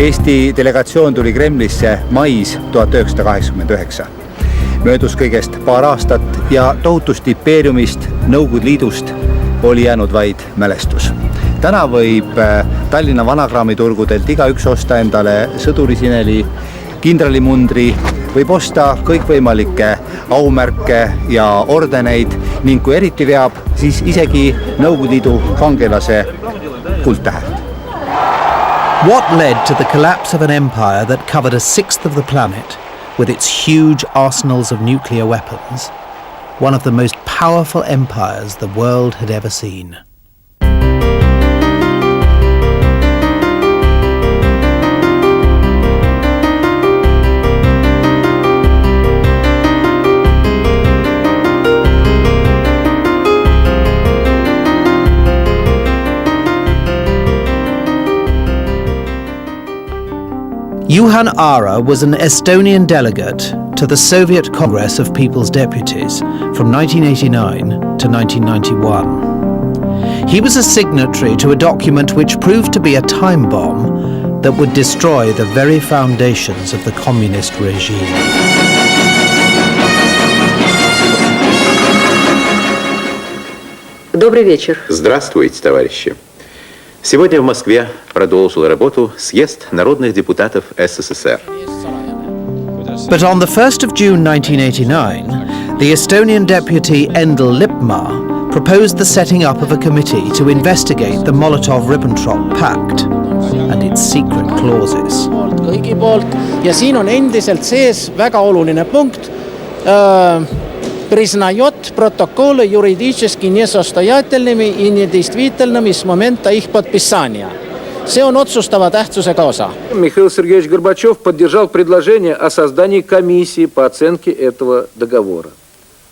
Eesti delegatsioon tuli Kremlisse mais 1989. Möödus kõigest paar aastat ja tohutust impeeriumist, Nõukogude Liidust oli jäänud vaid mälestus. Täna võib Tallinna vanakraamiturgudelt igaüks osta endale sõdurisineli, kindralimundri, võib osta kõikvõimalikke aumärke ja ordeneid ning kui eriti veab, siis isegi Nõukogude Liidu kangelase kuldtähe. What led to the collapse of an empire that covered a sixth of the planet with its huge arsenals of nuclear weapons? One of the most powerful empires the world had ever seen. Juhan Aara was an Estonian delegate to the Soviet Congress of People's Deputies from 1989 to 1991. He was a signatory to a document which proved to be a time bomb that would destroy the very foundations of the communist regime. Добрый вечер. Здравствуйте, товарищи. Сегодня в Москве продолжил работу съезд народных депутатов СССР. But on the 1st of June 1989, the Estonian deputy Endel Lippmaa proposed the setting up of a committee to investigate the Molotov-Ribbentrop Pact and its secret clauses. Kõigi poolt ja siin on endiselt sees väga oluline punkt. Признает протоколы юридически несостоятельными и недействительными с момента их подписания. See on otsustava tähtsusega osa. Михаил Сергеевич Горбачев поддержал предложение о создании комиссии по оценке этого договора.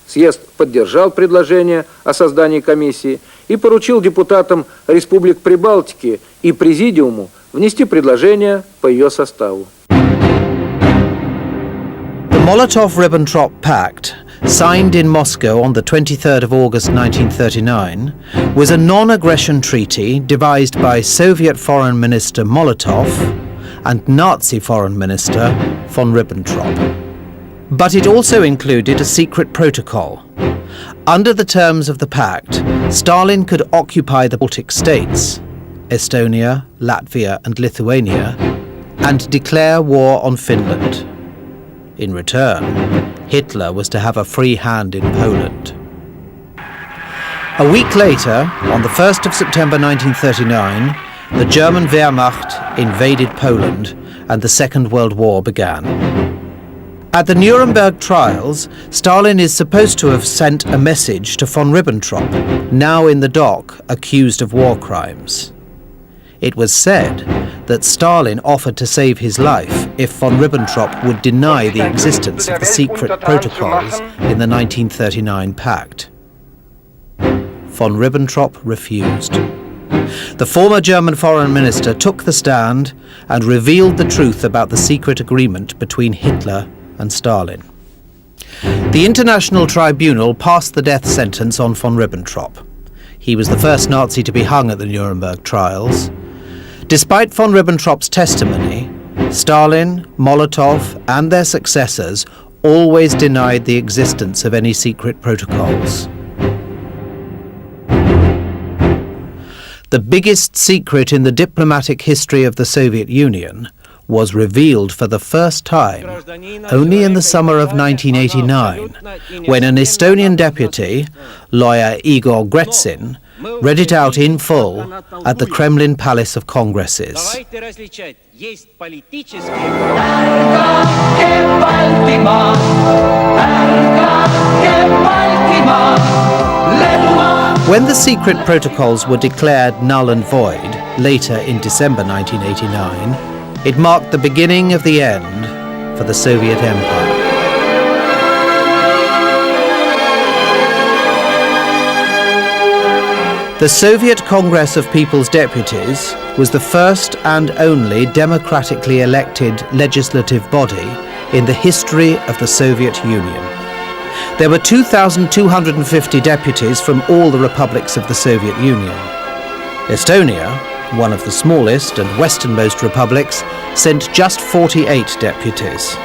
Съезд поддержал предложение о создании комиссии и поручил депутатам республик Прибалтики и Президиуму внести предложение по ее составу. The Molotov-Ribbentrop Pact, signed in Moscow on the 23rd of August 1939, was a non-aggression treaty devised by Soviet Foreign Minister Molotov and Nazi Foreign Minister von Ribbentrop. But it also included a secret protocol. Under the terms of the pact, Stalin could occupy the Baltic states, Estonia, Latvia and Lithuania, and declare war on Finland. In return, Hitler was to have a free hand in Poland. A week later, on the 1st of September 1939, the German Wehrmacht invaded Poland and the Second World War began. At the Nuremberg trials, Stalin is supposed to have sent a message to von Ribbentrop, now in the dock, accused of war crimes. It was said that Stalin offered to save his life if von Ribbentrop would deny the existence of the secret protocols in the 1939 pact. Von Ribbentrop refused. The former German foreign minister took the stand and revealed the truth about the secret agreement between Hitler and Stalin. The International Tribunal passed the death sentence on von Ribbentrop. He was the first Nazi to be hung at the Nuremberg trials. Despite von Ribbentrop's testimony, Stalin, Molotov, and their successors always denied the existence of any secret protocols. The biggest secret in the diplomatic history of the Soviet Union was revealed for the first time only in the summer of 1989, when an Estonian deputy, lawyer Igor Gretsin, read it out in full at the Kremlin Palace of Congresses. When the secret protocols were declared null and void later in December 1989, it marked the beginning of the end for the Soviet Empire. The Soviet Congress of People's Deputies was the first and only democratically elected legislative body in the history of the Soviet Union. There were 2,250 deputies from all the republics of the Soviet Union. Estonia, one of the smallest and westernmost republics, sent just 48 deputies.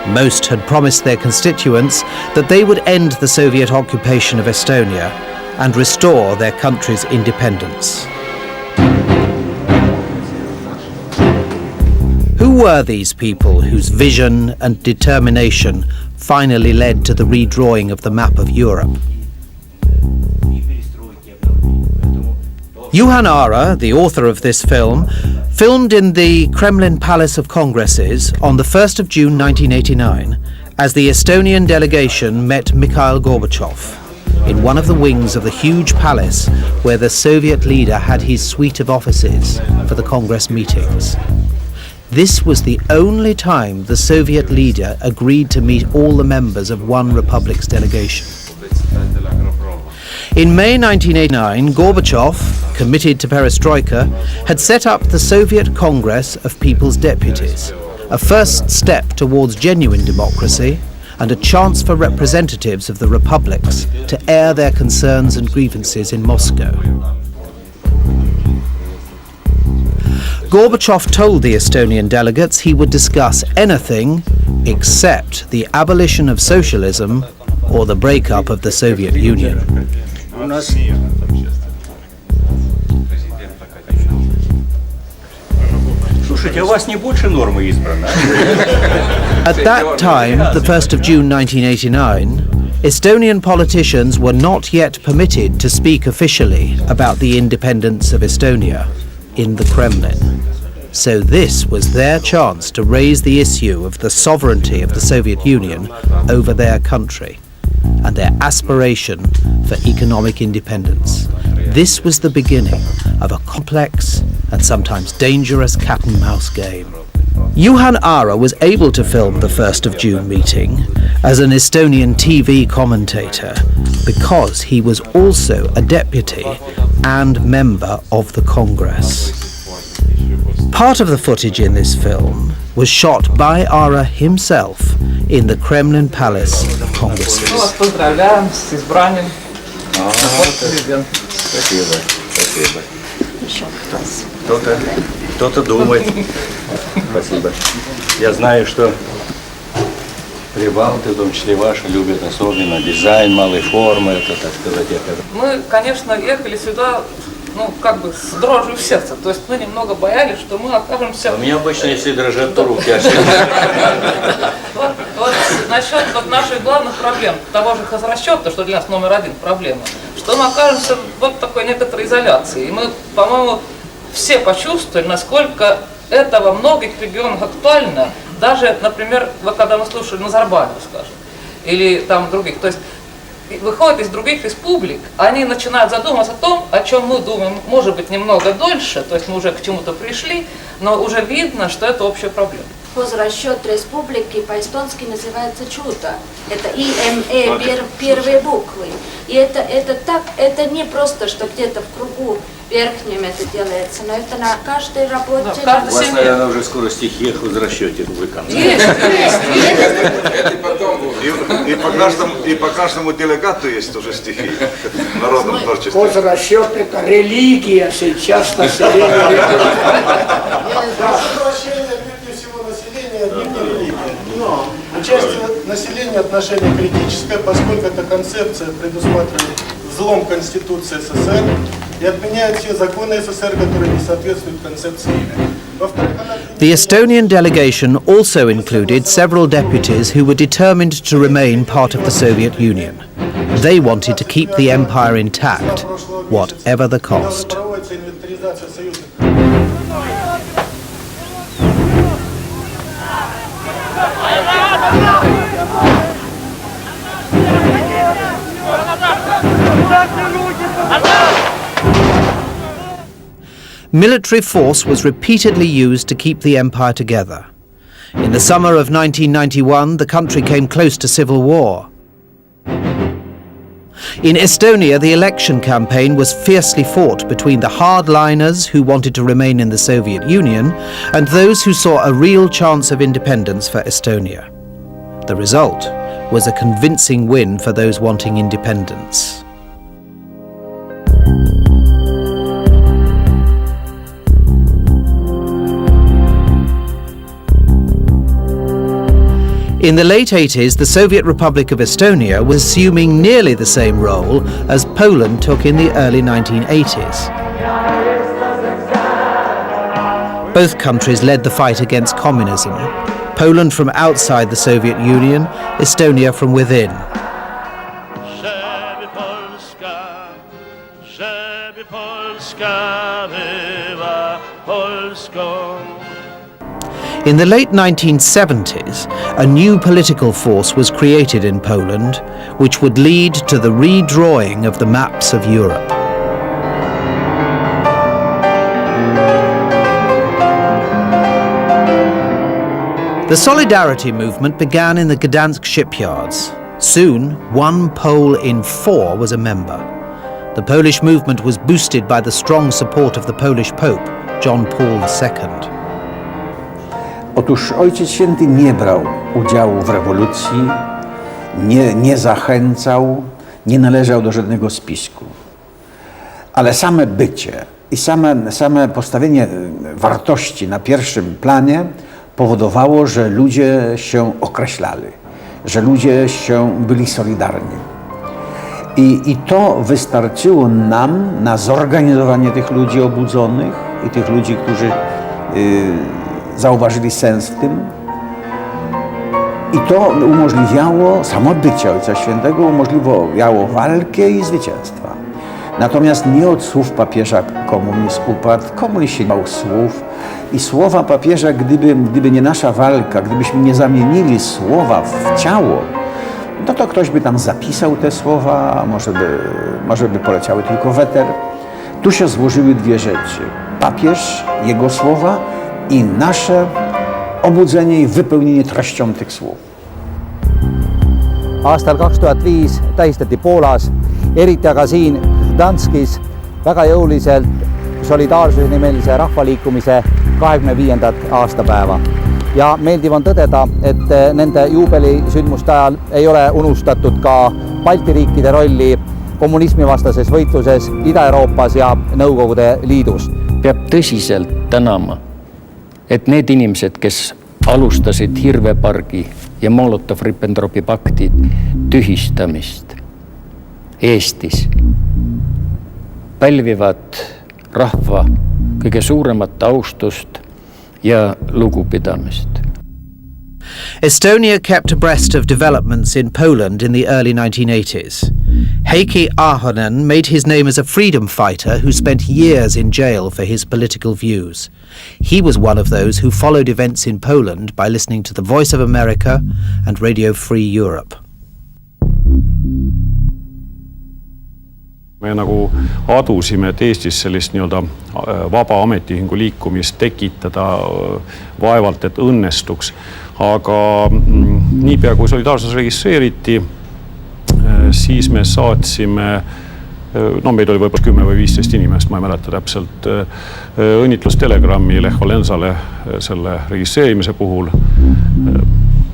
Most had promised their constituents that they would end the Soviet occupation of Estonia and restore their country's independence. Who were these people whose vision and determination finally led to the redrawing of the map of Europe? Juhan Aara, the author of this film, filmed in the Kremlin Palace of Congresses on the 1st of June 1989 as the Estonian delegation met Mikhail Gorbachev in one of the wings of the huge palace where the Soviet leader had his suite of offices for the Congress meetings. This was the only time the Soviet leader agreed to meet all the members of one republic's delegation. In May 1989, Gorbachev, committed to perestroika, had set up the Soviet Congress of People's Deputies, a first step towards genuine democracy and a chance for representatives of the republics to air their concerns and grievances in Moscow. Gorbachev told the Estonian delegates he would discuss anything except the abolition of socialism or the breakup of the Soviet Union. At that time, the 1st of June 1989, Estonian politicians were not yet permitted to speak officially about the independence of Estonia in the Kremlin. So this was their chance to raise the issue of the sovereignty of the Soviet Union over their country and their aspiration for economic independence. This was the beginning of a complex and sometimes dangerous cat-and-mouse game. Juhan Aara was able to film the 1st of June meeting as an Estonian TV commentator because he was also a deputy and member of the Congress. Part of the footage in this film was shot by Aara himself in the Kremlin Palace of Congresses. Поздравляем с избранием. Спасибо. Кто-то думает. Спасибо. Я знаю, что прибалты, в том числе ваши, любят особенно дизайн малой формы, это, так сказать, Мы, конечно, ехали сюда, с дрожью в сердце. То есть мы немного боялись, что мы окажемся... У меня обычно, если дрожат, то руки. Вот насчет наших главных проблем, того же хозрасчета, что для нас номер один проблема, что мы окажемся в такой некоторой изоляции. И мы, по-моему, все почувствовали, насколько это во многих регионах актуально. Даже, например, когда мы слушали Назарбаева, скажем, или там других. То есть выходят из других республик, они начинают задумываться о том, о чем мы думаем, может быть, немного дольше, то есть мы уже к чему-то пришли, но уже видно, что это общая проблема. Хозрасчет республики по-эстонски называется чудо. Это ИМЭ, первые буквы. И это не просто, что где-то в кругу верхнем это делается, но это на каждой работе. У вас, наверное, уже скоро стихи о хозрасчете выконывают. И по каждому делегату есть уже стихи в народном творчестве. Хозрасчет — это религия сейчас населения. Участие населения отношение критическое, поскольку эта концепция предусматривает взлом Конституции СССР и отменяет все законы СССР, которые не соответствуют концепции. The Estonian delegation also included several deputies who were determined to remain part of the Soviet Union. They wanted to keep the empire intact, whatever the cost. Military force was repeatedly used to keep the empire together. In the summer of 1991, the country came close to civil war. In Estonia, the election campaign was fiercely fought between the hardliners who wanted to remain in the Soviet Union and those who saw a real chance of independence for Estonia. The result was a convincing win for those wanting independence. In the late 80s, the Soviet Republic of Estonia was assuming nearly the same role as Poland took in the early 1980s. Both countries led the fight against communism, Poland from outside the Soviet Union, Estonia from within. In the late 1970s, a new political force was created in Poland, which would lead to the redrawing of the maps of Europe. The Solidarity movement began in the Gdansk shipyards. Soon, 1 Pole in 4 was a member. The Polish movement was boosted by the strong support of the Polish Pope, John Paul II. Otóż Ojciec Święty nie brał udziału w rewolucji, nie zachęcał, nie należał do żadnego spisku. Ale same bycie i same postawienie wartości na pierwszym planie powodowało, że ludzie się określali, że ludzie byli solidarni. I to wystarczyło nam na zorganizowanie tych ludzi obudzonych i tych ludzi, którzy zauważyli sens w tym. I to umożliwiało, samo bycie Ojca Świętego umożliwiało walkę i zwycięstwa. Natomiast nie od słów papieża komunizm upadł, komunizm nie miał słów. I słowa papieża, gdyby nie nasza walka, gdybyśmy nie zamienili słowa w ciało, to ktoś by tam zapisał te słowa, a może by poleciały tylko w eter. Tu się złożyły dwie rzeczy. Papież, jego słowa i nasze obudzenie i wypełnienie treścią tych słów. Aastal 2005 tähistati Poolas, eriti aga siin Gdanskis väga jõuliselt solidaarsuse nimelise rahvaliikumise 25. aastapäeva. Ja meeldiv on tõdeda, et nende juubelisündmuste ajal ei ole unustatud ka Balti riikide rolli kommunismivastases võitluses Ida-Euroopas ja Nõukogude Liidus. Peab tõsiselt tänama, et need inimesed, kes alustasid Hirvepargi ja Molotov-Ribbentropi pakti tühistamist Eestis, pälvivad rahva kõige suuremat austust ja lugupidamist. Estonia kept abreast of developments in Poland in the early 1980s. Heikki Ahonen made his name as a freedom fighter who spent years in jail for his political views. He was one of those who followed events in Poland by listening to the Voice of America and Radio Free Europe. Me nagu adusime, et Eestis sellist nii-öelda vaba ametiühingu liikumist tekitada vaevalt, et õnnestuks. Aga niipea kui solidaarsus registreeriti, siis me saatsime, meid oli võib-olla 10 või 15 inimest, ma ei mäleta täpselt, õnnitlustelegrammi Lech Walesale selle registreerimise puhul.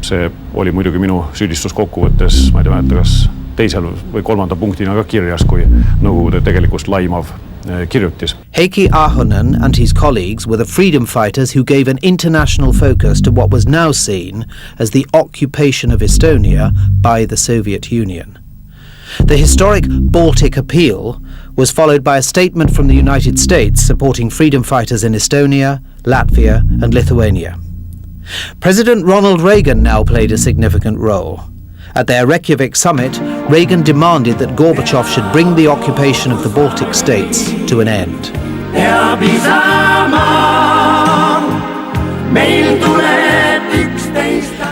See oli muidugi minu süüdistus kokkuvõttes, ma ei mäleta, kas teisel või kolmanda punktina ka kirjas, kui Nõukogude tegelikust laimav kirjutis. Heikki Ahonen and his colleagues were the freedom fighters who gave an international focus to what was now seen as the occupation of Estonia by the Soviet Union. The historic Baltic Appeal was followed by a statement from the United States supporting freedom fighters in Estonia, Latvia and Lithuania. President Ronald Reagan now played a significant role. At their Reykjavik summit, Reagan demanded that Gorbachev should bring the occupation of the Baltic states to an end.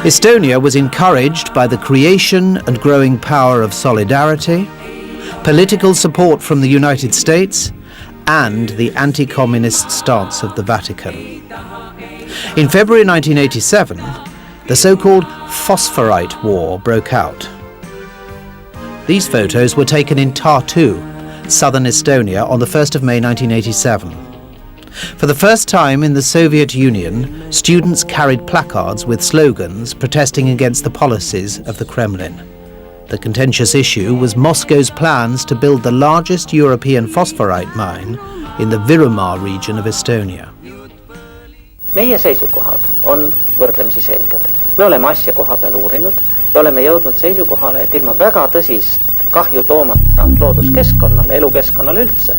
Estonia was encouraged by the creation and growing power of solidarity, political support from the United States, and the anti-communist stance of the Vatican. In February 1987, the so-called Phosphorite War broke out. These photos were taken in Tartu, southern Estonia, on the 1st of May 1987. For the first time in the Soviet Union, students carried placards with slogans protesting against the policies of the Kremlin. The contentious issue was Moscow's plans to build the largest European phosphorite mine in the Virumaa region of Estonia. Meie seisukohad on võrdlemisi selged. Me oleme asja koha peal uurinud ja oleme jõudnud seisukohale, et ilma väga tõsist kahju toomata looduskeskkonnale, elukeskkonnale üldse,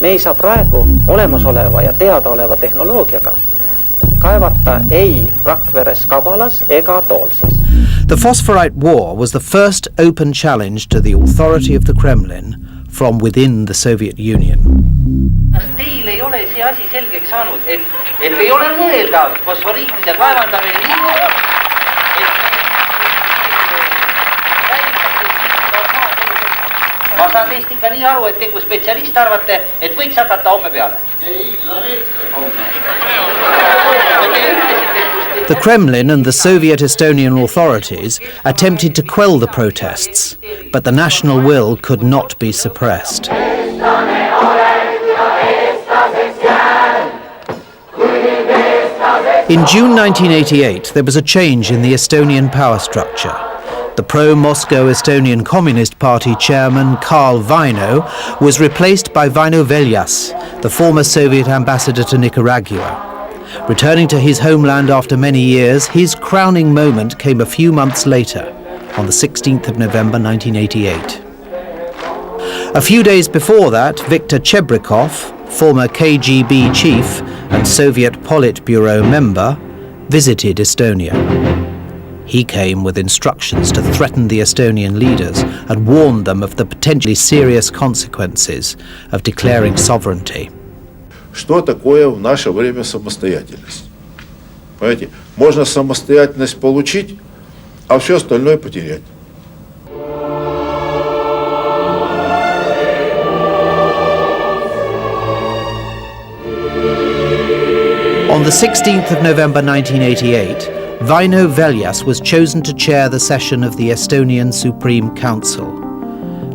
me ei saa praegu olemasoleva ja teadaoleva tehnoloogiaga kaevata ei Rakveres, Kabalas ega Toolses. The Phosphorite War was the first open challenge to the authority of the Kremlin from within the Soviet Union. Kas teil ei ole see asi selgeks saanud, et ei ole mõeldav fosforiitide kaevandamine nii mõeldav, ma saan teist ikka nii aru, et te kui spetsialist arvate, et võiks hakata homme peale. The Kremlin and the Soviet Estonian authorities attempted to quell the protests, but the national will could not be suppressed. In June 1988, there was a change in the Estonian power structure. The pro-Moscow Estonian Communist Party chairman Karl Vaino was replaced by Vaino Veljas, the former Soviet ambassador to Nicaragua. Returning to his homeland after many years, his crowning moment came a few months later, on the 16th of November 1988. A few days before that, Viktor Chebrikov, former KGB chief and Soviet Politburo member, visited Estonia. He came with instructions to threaten the Estonian leaders and warned them of the potentially serious consequences of declaring sovereignty. Что такое в наше время самостоятельность? Понимаете, можно самостоятельность получить, а все остальное потерять. On the 16th of November 1988, Vaino Veljas was chosen to chair the session of the Estonian Supreme Council.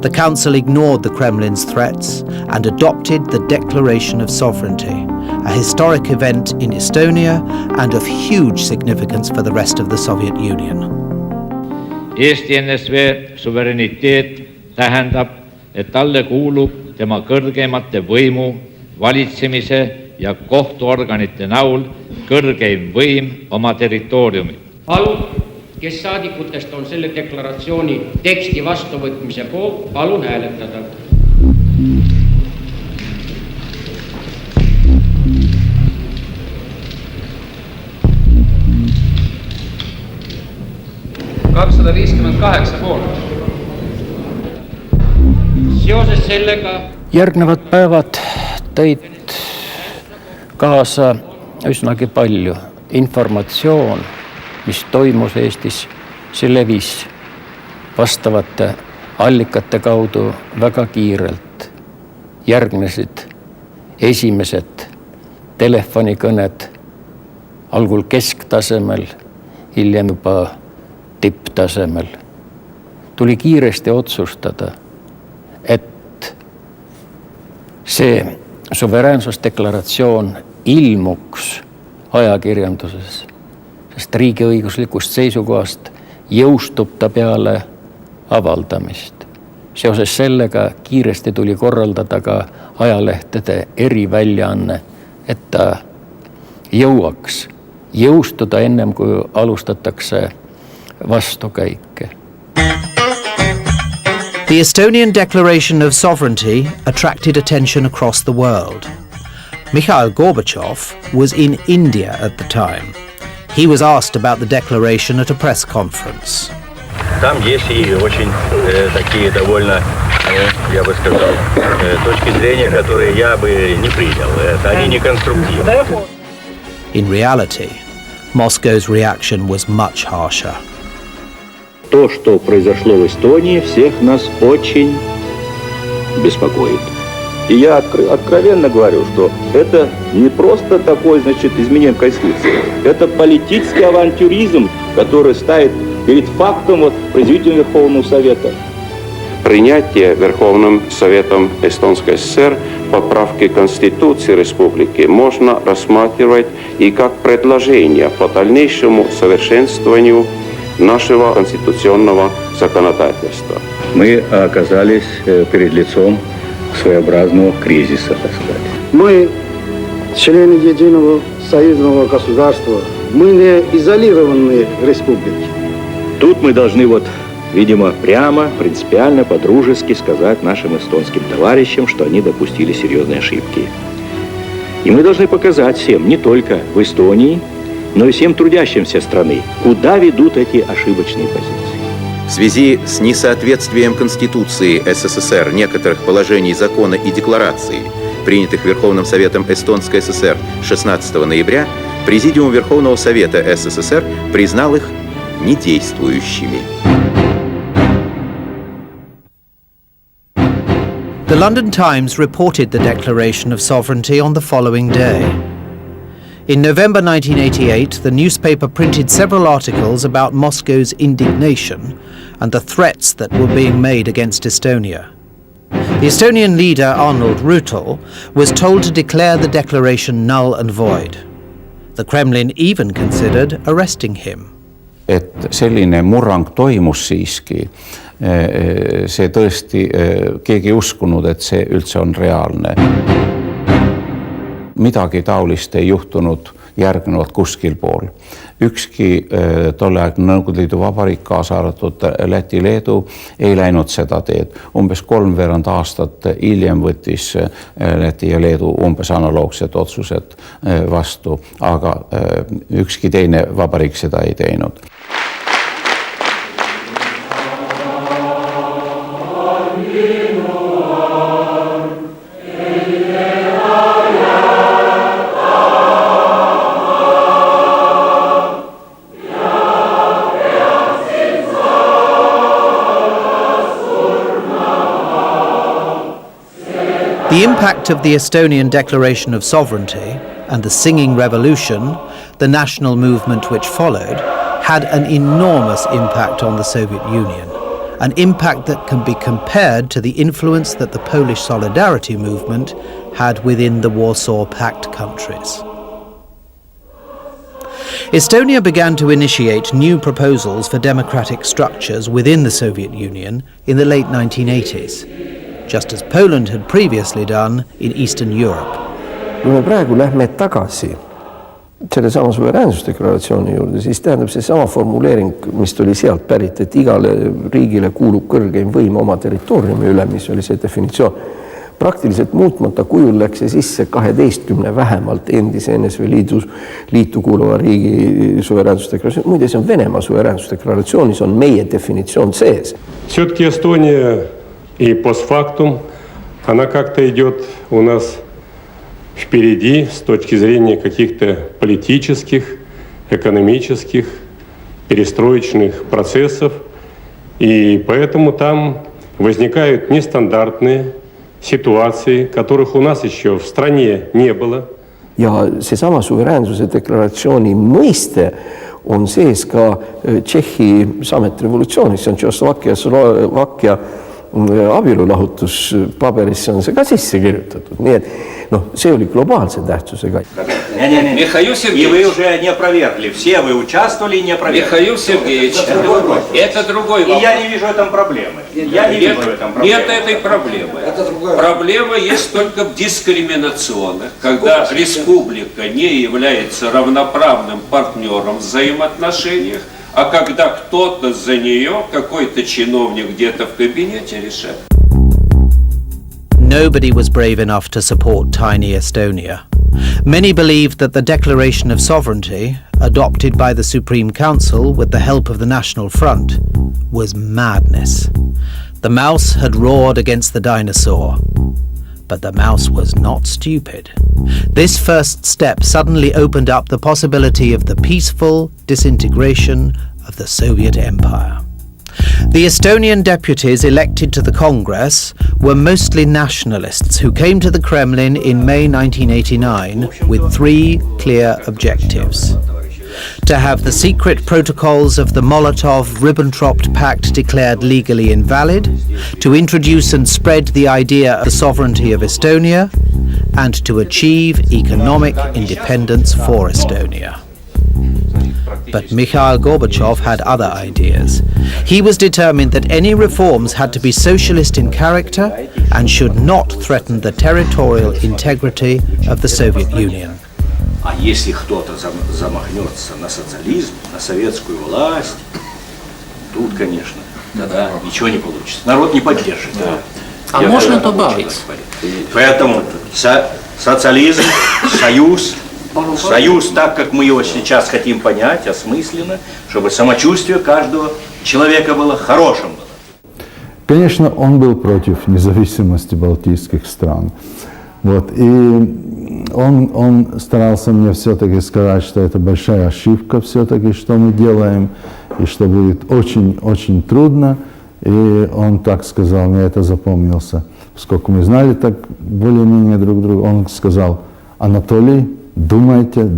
The council ignored the Kremlin's threats and adopted the Declaration of Sovereignty, a historic event in Estonia and of huge significance for the rest of the Soviet Union. Eesti NSV suvereniteet tähendab, et talle kuulub tema kõrgeimate võimu, valitsemise ja kohtuorganite näol kõrgeim võim oma territooriumil. Palun, kes saadikutest on selle deklaratsiooni teksti vastuvõtmise poolt, palun hääletada. Seoses sellega järgnevad päevad tõid kaasa üsnagi palju informatsioon, mis toimus Eestis, see levis vastavate allikate kaudu väga kiirelt. Järgnesid esimesed telefonikõned, algul kesktasemel, hiljem juba tipptasemel. Tuli kiiresti otsustada, et see suveräänsusdeklaratsioon ilmuks ajakirjanduses, sest riigiõiguslikust seisukohast jõustub ta peale avaldamist. Seoses sellega kiiresti tuli korraldada ka ajalehtede eriväljaanne, et ta jõuaks jõustuda ennem, kui alustatakse vastukäike. The Estonian Declaration of Sovereignty attracted attention across the world. Mikhail Gorbachev was in India at the time. He was asked about the declaration at a press conference. Там есть и очень такие довольно, я бы сказал, точки зрения, которые я бы не принял. Они не конструктивны. In reality, Moscow's reaction was much harsher. То, что произошло в Эстонии, всех нас очень беспокоит. И я откровенно говорю, что это не просто такое, изменение Конституции. Это политический авантюризм, который ставит перед фактом произведения Верховного Совета. Принятие Верховным Советом Эстонской ССР поправки Конституции Республики можно рассматривать и как предложение по дальнейшему совершенствованию нашего конституционного законодательства. Мы оказались перед лицом своеобразного кризиса, так сказать. Мы, члены единого союзного государства, Мы не изолированные республики. Тут мы должны видимо, прямо, принципиально, по-дружески сказать нашим эстонским товарищам, что они допустили серьезные ошибки. И мы должны показать всем, не только в Эстонии, но и всем трудящимся страны, куда ведут эти ошибочные позиции. В связи с несоответствием Конституции СССР некоторых положений закона и декларации, принятых Верховным Советом Эстонской ССР 16 ноября, Президиум Верховного Совета СССР признал их недействующими. The London Times reported the declaration of sovereignty on the following day. In November 1988, the newspaper printed several articles about Moscow's indignation and the threats that were being made against Estonia. The Estonian leader, Arnold Rüütel, was told to declare the declaration null and void. The Kremlin even considered arresting him. Et selline murrang toimus siiski, see tõesti, keegi ei uskunud, et see üldse on reaalne. Midagi taolist ei juhtunud järgnevalt kuskil pool. Ükski tolleaegne Nõukogude Liidu vabariik, kaasa arvatud Läti, Leedu, ei läinud seda teed. Umbes 3 aastat hiljem võttis Läti ja Leedu umbes analoogsed otsused vastu, aga ükski teine vabariik seda ei teinud. The impact of the Estonian Declaration of Sovereignty and the Singing Revolution, the national movement which followed, had an enormous impact on the Soviet Union, an impact that can be compared to the influence that the Polish Solidarity movement had within the Warsaw Pact countries. Estonia began to initiate new proposals for democratic structures within the Soviet Union in the late 1980s. Just as Poland had previously done in Eastern Europe. Kui me praegu lähme tagasi sellesama suveräänsusdeklaratsiooni juurde, siis tähendab see sama formuleering, mis tuli sealt pärit, et igale riigile kuulub kõrgeim võim oma territooriumi üle, mis oli see definitsioon. Praktiliselt muutmata kujul läks see sisse 12 vähemalt endise NSV liitu kuuluva riigi suveräänsusdeklaratsioon. Muide, see on Venemaa suveräänsusdeklaratsioonis, on meie definitsioon sees. Все-таки Эстония и постфактум, она как-то идет у нас впереди с точки зрения каких-то политических, экономических, перестроечных процессов. И поэтому там возникают нестандартные ситуации, которых у нас еще в стране не было. Ja seesama suveräänsuse deklaratsiooni mõiste on sees ka Tšehhi sametrevolutsioonis, see on Tšehhoslovakkia abielulahutuspaberisse on see ka sisse kirjutatud. Nii et see oli globaalse tähtsusega. Михаил Сергеевич, и вы уже не опровергли. Все вы участвовали и не опровергли. Михаил Сергеевич, это другой вопрос. И я не вижу в этом проблемы. Нет этой проблемы. Проблема есть только в дискриминационных, когда республика не является равноправным партнером в взаимоотношениях, а когда кто-то за нее, какой-то чиновник где-то в кабинете решает. Nobody was brave enough to support tiny Estonia. Many believed that the Declaration of Sovereignty, adopted by the Supreme Council with the help of the National Front, was madness. The mouse had roared against the dinosaur. But the mouse was not stupid. This first step suddenly opened up the possibility of the peaceful disintegration of the Soviet Empire. The Estonian deputies elected to the Congress were mostly nationalists who came to the Kremlin in May 1989 with 3 clear objectives. To have the secret protocols of the Molotov-Ribbentrop Pact declared legally invalid, to introduce and spread the idea of the sovereignty of Estonia, and to achieve economic independence for Estonia. But Mikhail Gorbachev had other ideas. He was determined that any reforms had to be socialist in character and should not threaten the territorial integrity of the Soviet Union. А если кто-то замахнется на социализм, на советскую власть, тут, конечно, тогда ничего не получится. Народ не поддержит. Да. А можно добавить? Поэтому социализм, союз, так как мы его сейчас хотим понять, осмысленно, чтобы самочувствие каждого человека было хорошим. Конечно, он был против независимости балтийских стран. Вот. И он старался мне все-таки сказать, что это большая ошибка все-таки, что мы делаем, и что будет очень-очень трудно. И он так сказал, мне это запомнился. Поскольку мы знали так более-менее друг друга, он сказал: Анатолий, думайте.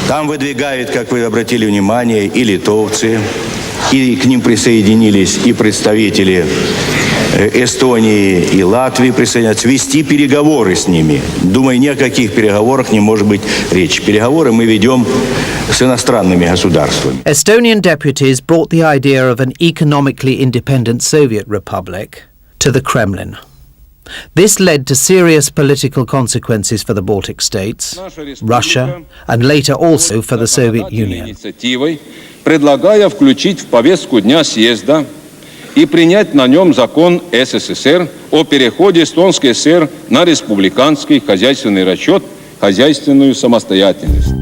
Там выдвигают, как вы обратили внимание, и литовцы, и к ним присоединились и представители Эстонии и Латвии присоединяются, вести переговоры с ними. Думаю, ни о каких переговорах не может быть речи. Переговоры мы ведем с иностранными государствами. Estonian deputies brought the idea of an economically independent Soviet republic to the Kremlin. This led to serious political consequences for the Baltic states, Russia, and later also for the Soviet Union. Предлагая включить в повестку дня съезда и принять на нем закон СССР о переходе Эстонской ССР на республиканский хозяйственный расчет, хозяйственную самостоятельность.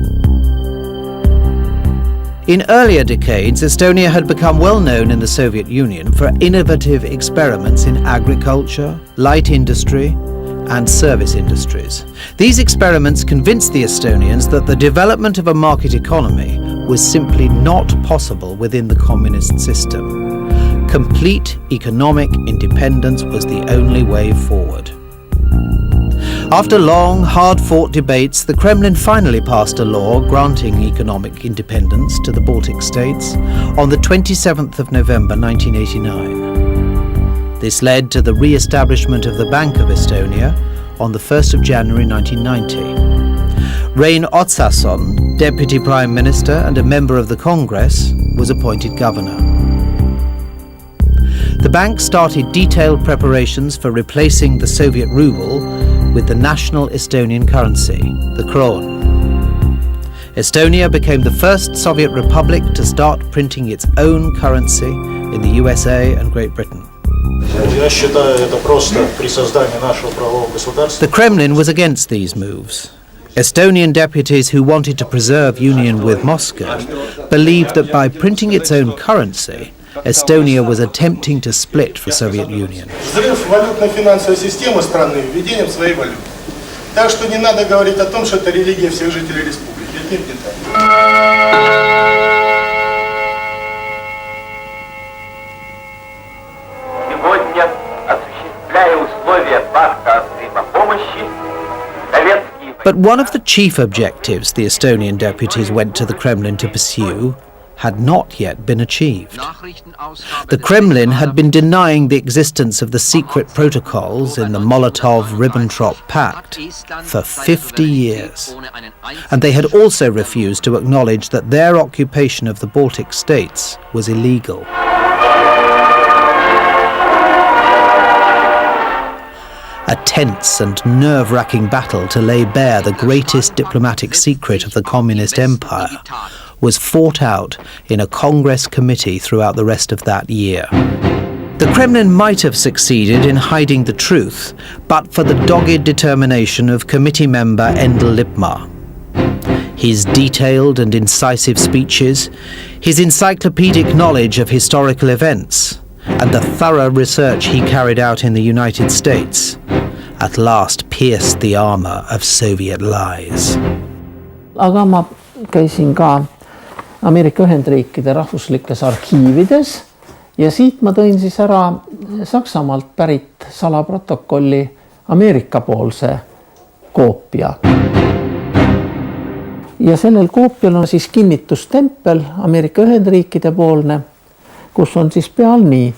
In earlier decades, Estonia had become well known in the Soviet Union for innovative experiments in agriculture, light industry, and service industries. These experiments convinced the Estonians that the development of a market economy was simply not possible within the communist system. Complete economic independence was the only way forward. After long, hard-fought debates, the Kremlin finally passed a law granting economic independence to the Baltic states on the 27th of November 1989. This led to the re-establishment of the Bank of Estonia on the 1st of January 1990. Rein Otsason, Deputy Prime Minister and a member of the Congress, was appointed governor. The bank started detailed preparations for replacing the Soviet ruble with the national Estonian currency, the kron. Estonia became the first Soviet republic to start printing its own currency in the USA and Great Britain. The Kremlin was against these moves. Estonian deputies who wanted to preserve union with Moscow believed that by printing its own currency, Estonia was attempting to split the Soviet Union. Взрыв валютно-финансовой системы страны введением своей валюты. Так что не надо говорить о том, что это религия всех жителей республики. Отнюдь не так. Сегодня, осуществляя условия пакта о взаимопомощи, советские... But one of the chief objectives the Estonian deputies went to the Kremlin to pursue had not yet been achieved. The Kremlin had been denying the existence of the secret protocols in the Molotov-Ribbentrop Pact for 50 years, and they had also refused to acknowledge that their occupation of the Baltic states was illegal. A tense and nerve-wracking battle to lay bare the greatest diplomatic secret of the Communist Empire was fought out in a Congress committee throughout the rest of that year. The Kremlin might have succeeded in hiding the truth, but for the dogged determination of committee member Endel Lippmaa. His detailed and incisive speeches, his encyclopedic knowledge of historical events, and the thorough research he carried out in the United States at last pierced the armor of Soviet lies. Aga ma käisin ka Ameerika Ühendriikide rahvuslikes arhiivides ja siit ma tõin siis ära Saksamaalt pärit salaprotokolli Ameerika-poolse koopia. Ja sellel koopial on siis kinnitustempel Ameerika Ühendriikide poolne, kus on siis peal nii: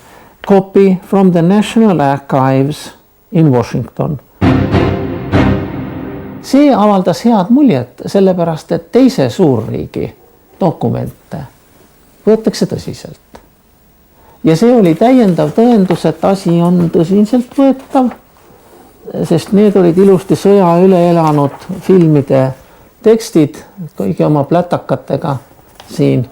copy from the National Archives in Washington. See avaldas head muljet, sellepärast et teise suurriigi dokumente võetakse tõsiselt. Ja see oli täiendav tõendus, et asi on tõsiselt võetav sest need olid ilusti sõja üle elanud filmide tekstid kõigi oma plätakatega siin.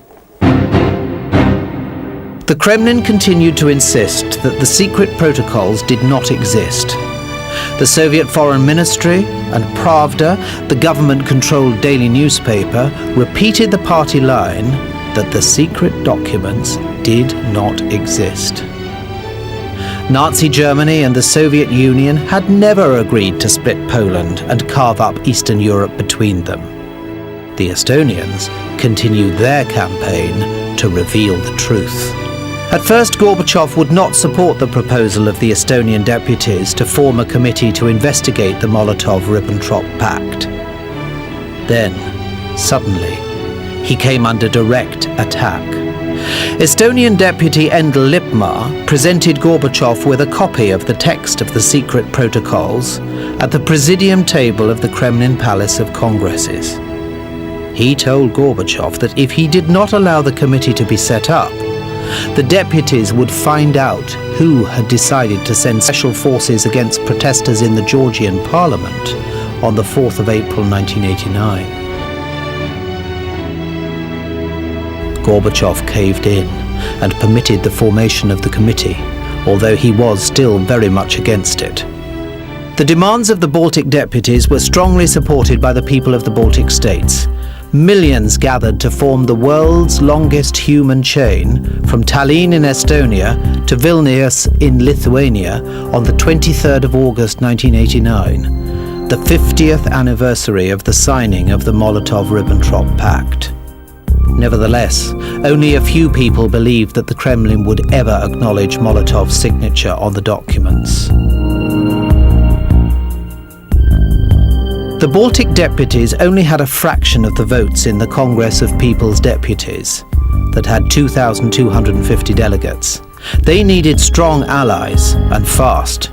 The Kremlin continued to insist that the secret protocols did not exist. The Soviet Foreign Ministry and Pravda, the government-controlled daily newspaper, repeated the party line that the secret documents did not exist. Nazi Germany and the Soviet Union had never agreed to split Poland and carve up Eastern Europe between them. The Estonians continued their campaign to reveal the truth. At first, Gorbachev would not support the proposal of the Estonian deputies to form a committee to investigate the Molotov-Ribbentrop Pact. Then, suddenly, he came under direct attack. Estonian deputy Endel Lippmaa presented Gorbachev with a copy of the text of the secret protocols at the presidium table of the Kremlin Palace of Congresses. He told Gorbachev that if he did not allow the committee to be set up, the deputies would find out who had decided to send special forces against protesters in the Georgian parliament on the 4th of April 1989. Gorbachev caved in and permitted the formation of the committee, although he was still very much against it. The demands of the Baltic deputies were strongly supported by the people of the Baltic states. Millions gathered to form the world's longest human chain from Tallinn in Estonia to Vilnius in Lithuania on the 23rd of August 1989, the 50th anniversary of the signing of the Molotov-Ribbentrop Pact. Nevertheless, only a few people believed that the Kremlin would ever acknowledge Molotov's signature on the documents. The Baltic deputies only had a fraction of the votes in the Congress of People's Deputies that had 2,250 delegates. They needed strong allies, and fast.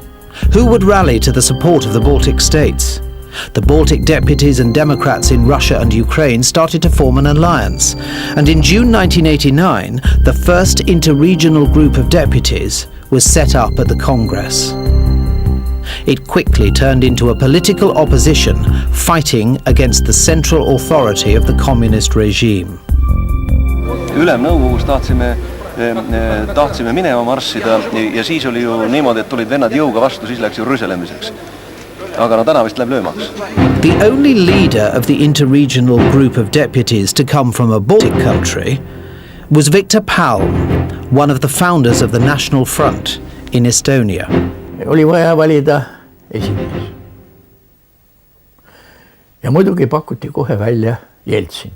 Who would rally to the support of the Baltic states? The Baltic deputies and Democrats in Russia and Ukraine started to form an alliance, and in June 1989, the first interregional group of deputies was set up at the Congress. It quickly turned into a political opposition fighting against the central authority of the communist regime. Ülemnõukogus tahtsime minema marssida ja siis oli ju niimoodi, et tulid vennad jõuga vastu, siis läks ju rüselemiseks. Aga no täna vist läheb löömaks. The only leader of the interregional group of deputies to come from a Baltic country was Viktor Palm, one of the founders of the National Front in Estonia. Oli vaja valida esimees. Ja muidugi pakuti kohe välja Jeltsin.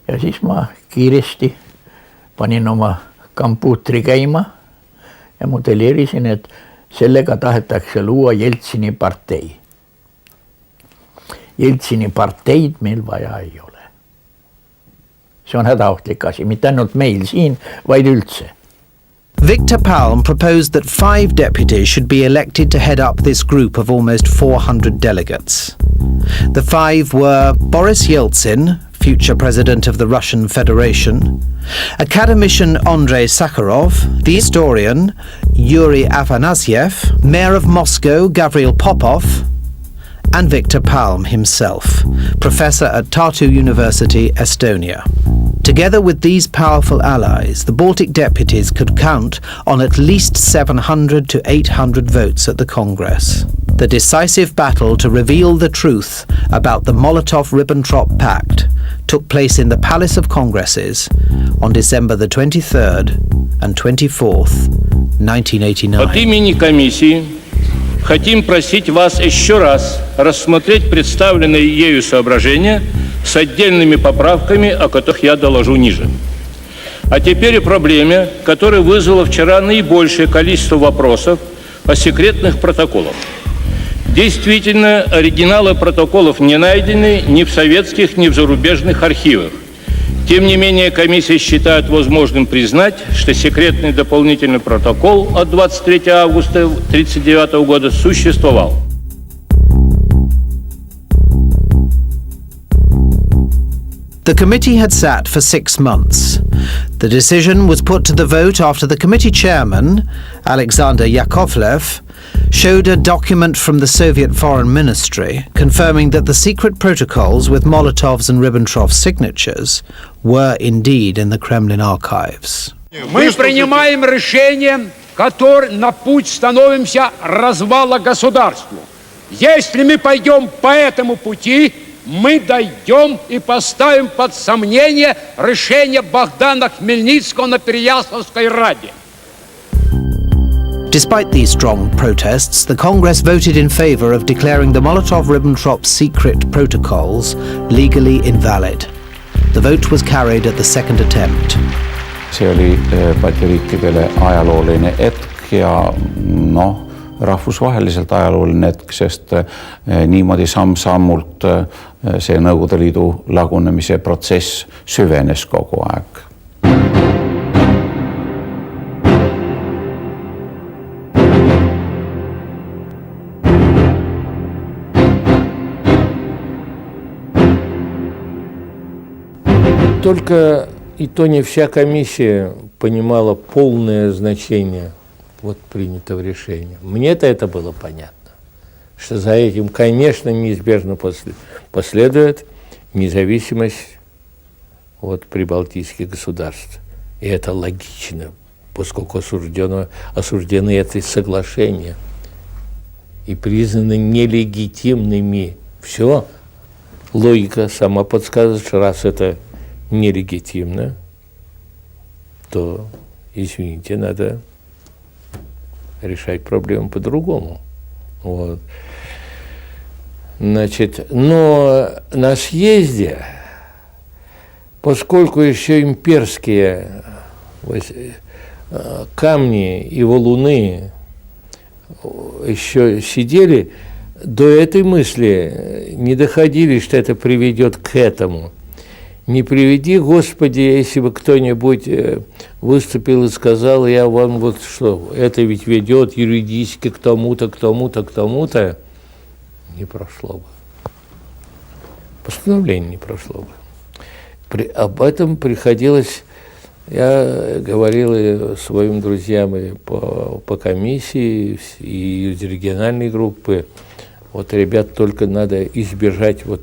Ja siis ma kiiresti panin oma kompuutri käima ja modelleerisin, et sellega tahetakse luua Jeltsini partei. Jeltsini parteid meil vaja ei ole. See on hädaohtlik asi, mitte ainult meil siin, vaid üldse. Viktor Palm proposed that 5 deputies should be elected to head up this group of almost 400 delegates. The 5 were Boris Yeltsin, future president of the Russian Federation, academician Andrei Sakharov, the historian Yuri Afanasyev, mayor of Moscow Gavril Popov, and Viktor Palm himself, professor at Tartu University, Estonia. Together with these powerful allies, the Baltic deputies could count on at least 700 to 800 votes at the Congress. The decisive battle to reveal the truth about the Molotov-Ribbentrop Pact took place in the Palace of Congresses on December the 23rd and 24th, 1989. От имени комиссии хотим просить вас еще раз рассмотреть представленные ею соображения с отдельными поправками, о которых я доложу ниже. А теперь о проблеме, которая вызвала вчера наибольшее количество вопросов о секретных протоколах. Действительно, оригиналы протоколов не найдены ни в советских, ни в зарубежных архивах. Тем не менее, комиссия считает возможным признать, что секретный дополнительный протокол от 23 августа 1939 года существовал. The committee had sat for 6 months. The decision was put to the vote after the committee chairman, Alexander Yakovlev, showed a document from the Soviet Foreign Ministry confirming that the secret protocols with Molotov's and Ribbentrop's signatures were indeed in the Kremlin archives. Мы принимаем решение, которое на путь становимся развала государству. Если мы пойдем по этому пути, мы дойдем и поставим под сомнение решение Богдана Хмельницкого на Переяславской Раде. Despite these strong protests, the Congress voted in favor of declaring the Molotov-Ribbentrop secret protocols legally invalid. The vote was carried at the second attempt. See oli Balti riikidele ajalooline hetk ja rahvusvaheliselt ajalooline hetk, sest niimoodi samm-sammult see Nõukogude Liidu lagunemise protsess süvenes kogu aeg. Только и то не вся комиссия понимала полное значение вот принятого решения. Мне-то это было понятно, что за этим, конечно, неизбежно последует независимость от прибалтийских государств. И это логично, поскольку осуждены эти соглашения и признаны нелегитимными. Все, логика сама подсказывает, что раз это нелегитимно, то, извините, надо решать проблему по-другому. Вот. Значит, но на съезде, поскольку еще имперские камни и валуны еще сидели, до этой мысли не доходили, что это приведет к этому. Не приведи, Господи, если бы кто-нибудь выступил и сказал, я вам вот что, это ведь ведет юридически к тому-то, к тому-то, к тому-то, не прошло бы. Постановление не прошло бы. Об этом приходилось, я говорил и своим друзьям и по комиссии, и из региональной группы, вот, ребят, только надо избежать вот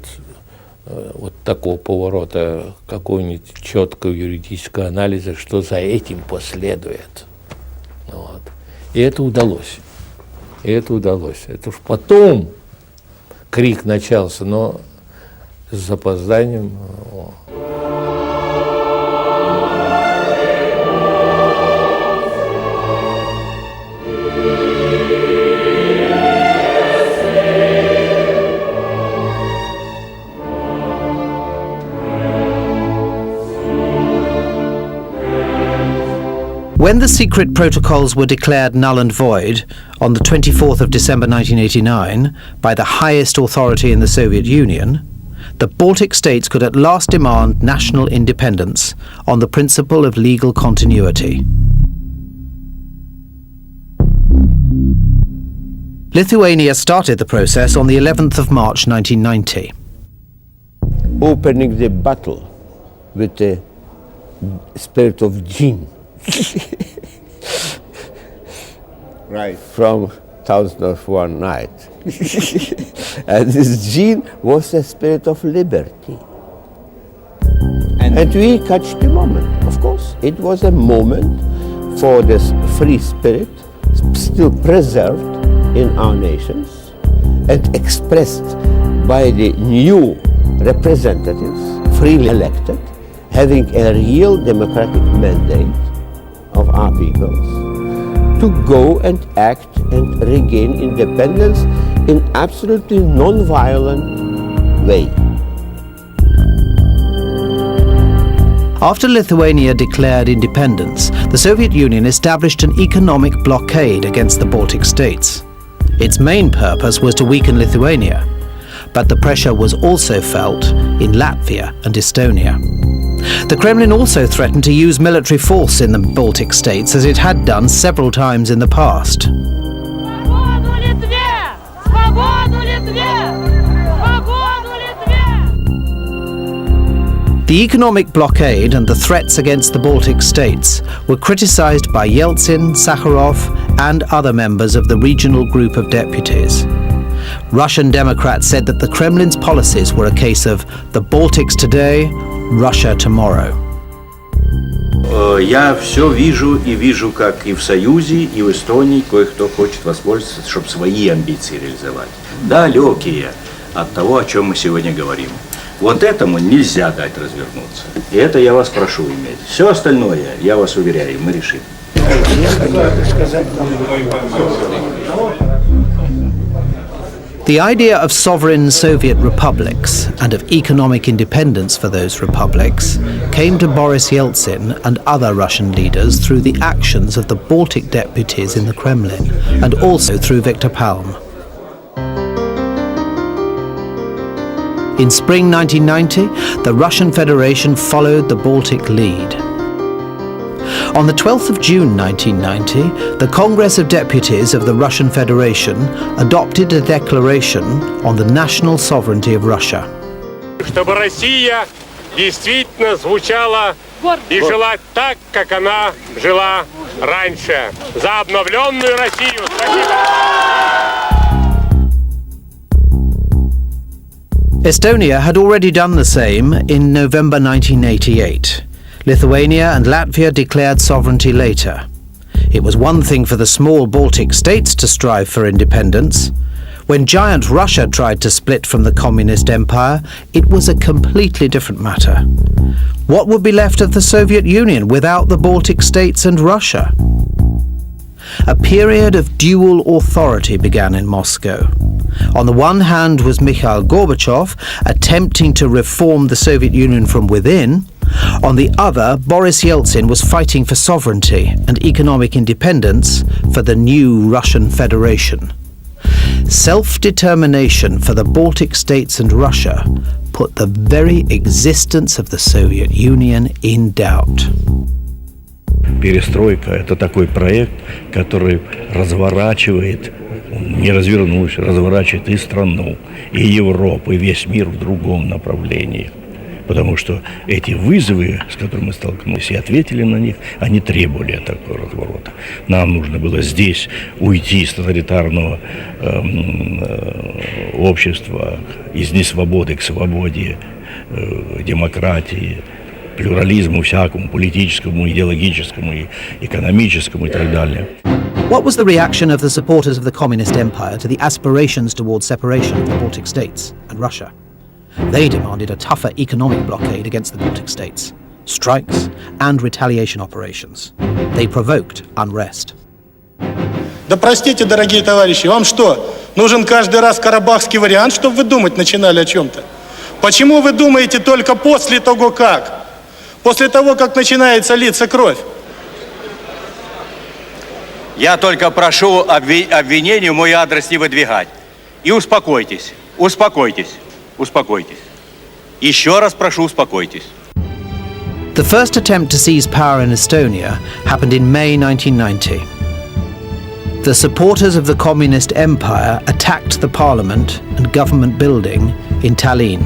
такого поворота, какого-нибудь четкого юридического анализа, что за этим последует. Вот. И это удалось. Это уж потом крик начался, но с запозданием. When the secret protocols were declared null and void on the 24th of December 1989 by the highest authority in the Soviet Union, the Baltic states could at last demand national independence on the principle of legal continuity. Lithuania started the process on the 11th of March 1990. Opening the battle with the spirit of Jin. Right. From 1001 Night. And this Jin was a spirit of liberty. And we catch the moment, of course. It was a moment for this free spirit still preserved in our nations and expressed by the new representatives, freely elected, having a real democratic mandate of our peoples to go and act and regain independence in absolutely non-violent way. After Lithuania declared independence, the Soviet Union established an economic blockade against the Baltic states. Its main purpose was to weaken Lithuania, but the pressure was also felt in Latvia and Estonia. The Kremlin also threatened to use military force in the Baltic states, as it had done several times in the past. The economic blockade and the threats against the Baltic states were criticized by Yeltsin, Sakharov, and other members of the regional group of deputies. Russian Democrats said that the Kremlin's policies were a case of the Baltics today, Russia tomorrow. Я все вижу и вижу, как и в Союзе, и в Эстонии кое-кто хочет воспользоваться, чтобы свои амбиции реализовать. Далекие от того, о чем мы сегодня говорим. Вот этому нельзя дать развернуться. И это я вас прошу иметь. Все остальное, я вас уверяю, мы решим. The idea of sovereign Soviet republics and of economic independence for those republics came to Boris Yeltsin and other Russian leaders through the actions of the Baltic deputies in the Kremlin and also through Viktor Palm. In spring 1990, the Russian Federation followed the Baltic lead. On the 12th of June 1990, the Congress of Deputies of the Russian Federation adopted a declaration on the national sovereignty of Russia. Чтобы Россия действительно звучала и жила так, как она жила раньше. За обновленную Россию! Спасибо! Estonia had already done the same in November 1988. Lithuania and Latvia declared sovereignty later. It was one thing for the small Baltic states to strive for independence. When giant Russia tried to split from the communist empire, it was a completely different matter. What would be left of the Soviet Union without the Baltic states and Russia? A period of dual authority began in Moscow. On the one hand was Mikhail Gorbachev attempting to reform the Soviet Union from within. On the other, Boris Yeltsin was fighting for sovereignty and economic independence for the new Russian Federation. Self-determination for the Baltic states and Russia put the very existence of the Soviet Union in doubt. Перестройка – это такой проект, который разворачивает, не развернувшись, разворачивает и страну, и Европу, и весь мир в другом направлении. Потому что эти вызовы, с которыми мы столкнулись и ответили на них, они требовали такого разворота. Нам нужно было здесь уйти из тоталитарного общества, из несвободы к свободе, демократии, плюрализму всякому, политическому, идеологическому, экономическому и так далее. What was the reaction of the supporters of the communist empire to the aspirations towards separation of the Baltic states and Russia? They demanded a tougher economic blockade against the Baltic states, strikes and retaliation operations. They provoked unrest. Да простите, дорогие товарищи, вам что, нужен каждый раз карабахский вариант, чтобы вы думать начинали о чем-то? Почему вы думаете только после того, как? После того, как начинается литься кровь? Я только прошу обвинений в мой адрес не выдвигать. И успокойтесь, успокойтесь, успокойтесь. Еще раз прошу, успокойтесь. The first attempt to seize power in Estonia happened in May 1990. The supporters of the communist empire attacked the parliament and government building in Tallinn.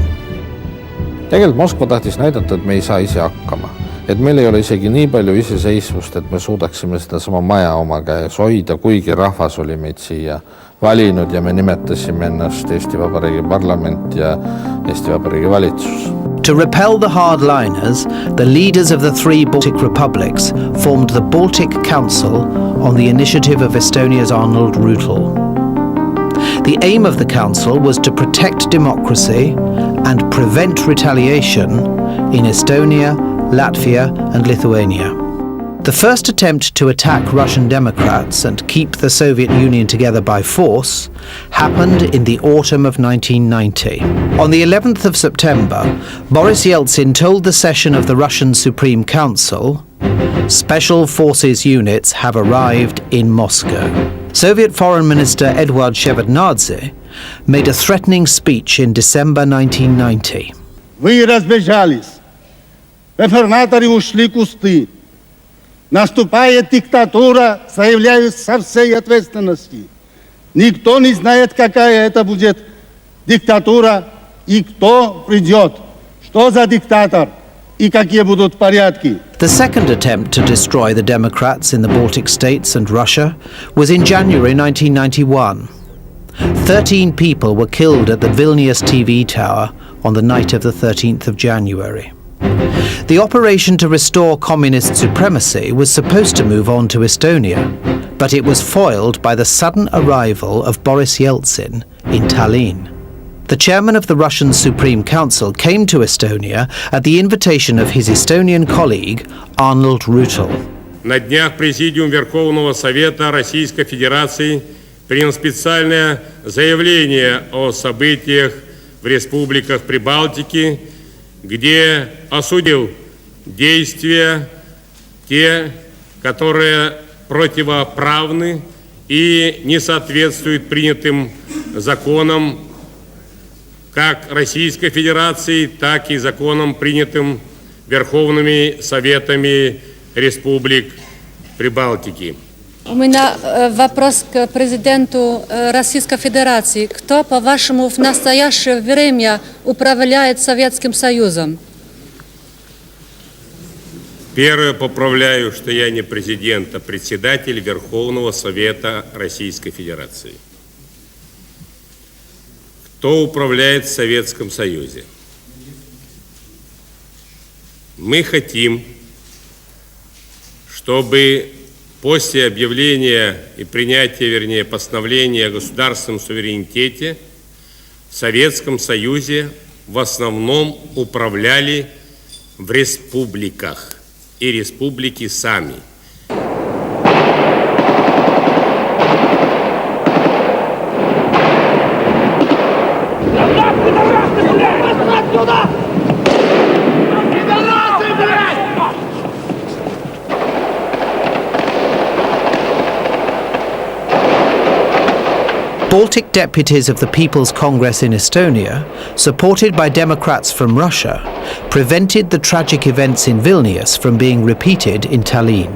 Tegelikult Moskva tahtis näidata, et me ei saa ise hakkama. Et meil ei ole isegi nii palju iseseisvust, et me suudaksime seda sama maja oma käes hoida, kuigi rahvas oli meid siia valinud ja me nimetasime ennast Eesti Vabariigi parlament ja Eesti Vabariigi valitsus. To repel the hardliners, the leaders of the three Baltic republics formed the Baltic Council on the initiative of Estonia's Arnold Rüütel. The aim of the council was to protect democracy and prevent retaliation in Estonia, Latvia and Lithuania. The first attempt to attack Russian Democrats and keep the Soviet Union together by force happened in the autumn of 1990. On the 11th of September, Boris Yeltsin told the session of the Russian Supreme Council, "Special Forces units have arrived in Moscow." Soviet Foreign Minister Eduard Shevardnadze made a threatening speech in December 1990. Вы разбежались. Реформаторы ушли в кусты. Наступает диктатура, заявляю со всей ответственности. Никто не знает, какая это будет диктатура и кто придет. Что за диктатор? и какие будут порядки. The second attempt to destroy the Democrats in the Baltic states and Russia was in January 1991. 13 people were killed at the Vilnius TV tower on the night of the 13th of January. The operation to restore communist supremacy was supposed to move on to Estonia, but it was foiled by the sudden arrival of Boris Yeltsin in Tallinn. The chairman of the Russian Supreme Council came to Estonia at the invitation of his Estonian colleague Arnold Rutel. На днях Президиум Верховного Совета Российской Федерации принял специальное заявление о событиях в республиках Прибалтики, где осудил действия те, которые противоправны и не соответствуют принятым законам как Российской Федерации, так и законам, принятым Верховными Советами Республик Прибалтики. У меня вопрос к президенту Российской Федерации. Кто, по-вашему, в настоящее время управляет Советским Союзом? Первое, поправляю, что я не президент, а председатель Верховного Совета Российской Федерации. Кто управляет в Советском Союзе? Мы хотим, чтобы после объявления и принятия, вернее, постановления о государственном суверенитете в Советском Союзе в основном управляли в республиках и республики сами. Baltic deputies of the People's Congress in Estonia, supported by Democrats from Russia, prevented the tragic events in Vilnius from being repeated in Tallinn.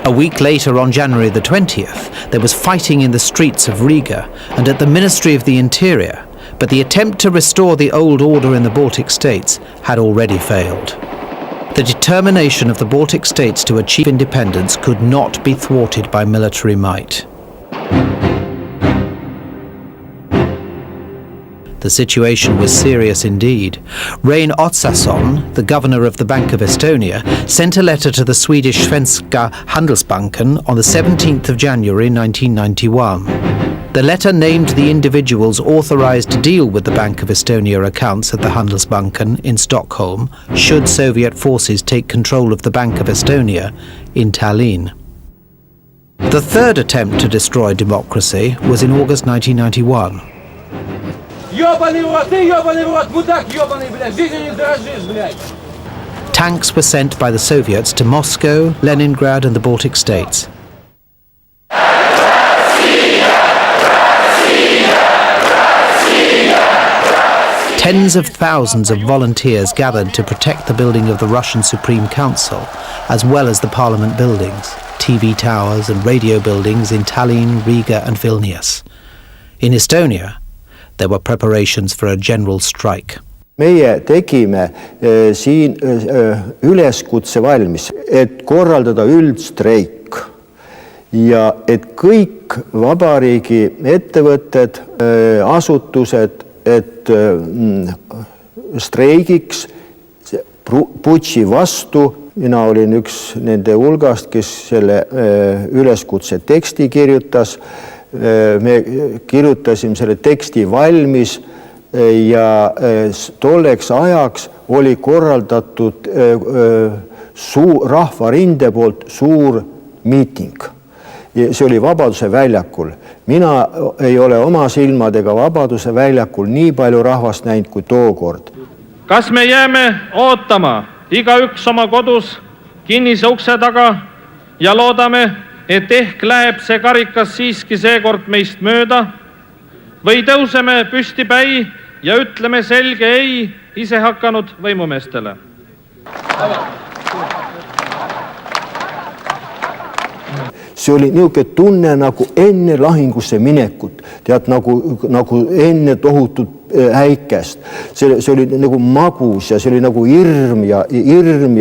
A week later, on January the 20th, there was fighting in the streets of Riga and at the Ministry of the Interior, but the attempt to restore the old order in the Baltic states had already failed. The determination of the Baltic states to achieve independence could not be thwarted by military might. The situation was serious indeed. Rein Otsason, the governor of the Bank of Estonia, sent a letter to the Swedish Svenska Handelsbanken on the 17th of January 1991. The letter named the individuals authorized to deal with the Bank of Estonia accounts at the Handelsbanken in Stockholm should Soviet forces take control of the Bank of Estonia in Tallinn. The third attempt to destroy democracy was in August 1991. Tanks were sent by the Soviets to Moscow, Leningrad and the Baltic states. Tens of thousands of volunteers gathered to protect the building of the Russian Supreme Council, as well as the parliament buildings, TV towers and radio buildings in Tallinn, Riga and Vilnius. In Estonia, there were preparations for a general strike. Meie tegime siin üleskutse valmis, et korraldada üldstreik ja et kõik vabariigi ettevõtted, asutused, et streigiks putši vastu. Mina olin üks nende hulgast, kes selle üleskutse teksti kirjutas. Me kirjutasime selle teksti valmis ja tolleks ajaks oli korraldatud rahvarinde poolt suur miiting. See oli Vabaduse väljakul. Mina ei ole oma silmadega Vabaduse väljakul nii palju rahvast näinud kui tookord. Kas me jääme ootama igaüks oma kodus kinnise ukse taga ja loodame, et ehk läheb see karikas siiski seekord meist mööda või tõuseme püsti päi ja ütleme selge ei ise hakanud võimumeestele. See oli niisugune tunne nagu enne lahingusse minekut, tead nagu enne tohutut äikest. See oli nagu magus ja see oli nagu hirm ja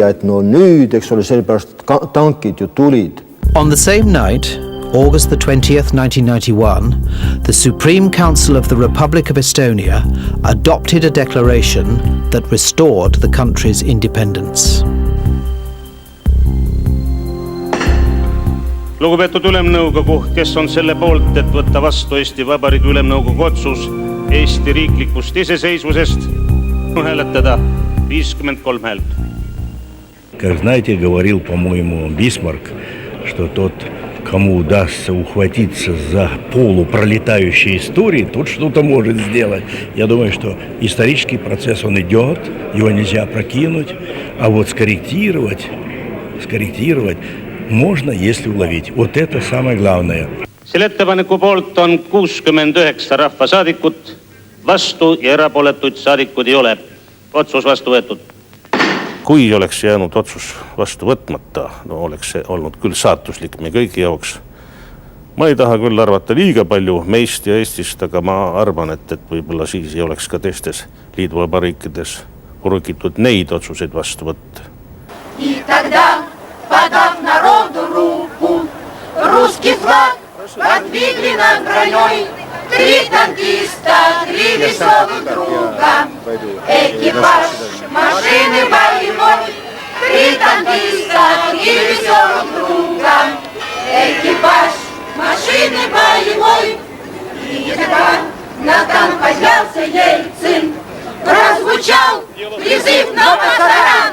et no nüüd, eks ole, sellepärast tankid ju tulid. On the same night, August the 20th, 1991, the Supreme Council of the Republic of Estonia adopted a declaration that restored the country's independence. Lugupeetud Ülemnõukogu, kes on selle poolt, et võtta vastu Eesti Vabariigi Ülemnõukogu otsus Eesti riiklikust iseseisvusest, hääletada 53 häält. Как знаете, говорил, по-моему, Бисмарк, что тот, кому удастся ухватиться за полупролетающие истории, тот что-то может сделать. Я думаю, что исторический процесс, он идет, его нельзя прокинуть, а вот скорректировать можно, если уловить. Вот это самое главное. Selle ettepaneku poolt on 69 rahvasaadikut, vastu ja erapooletuid saadikud ei ole. Otsus vastu võetud. Kui oleks jäänud otsus vastu võtmata, no oleks see olnud küll saatuslik me kõigi jaoks. Ma ei taha küll arvata liiga palju meist ja Eestist, aga ma arvan, et võib-olla siis ei oleks ka teistes liiduvabariikides urukitud neid otsuseid vastu võtta. И тогда, подав народу руку, русский флаг подвигли над броней 3 танкиста, 3 веселых друга, экипаж машины боевой. 3 танкиста, 3 веселых друга, экипаж машины боевой. И когда на танк поднялся Ельцин, прозвучал призыв на пасторан.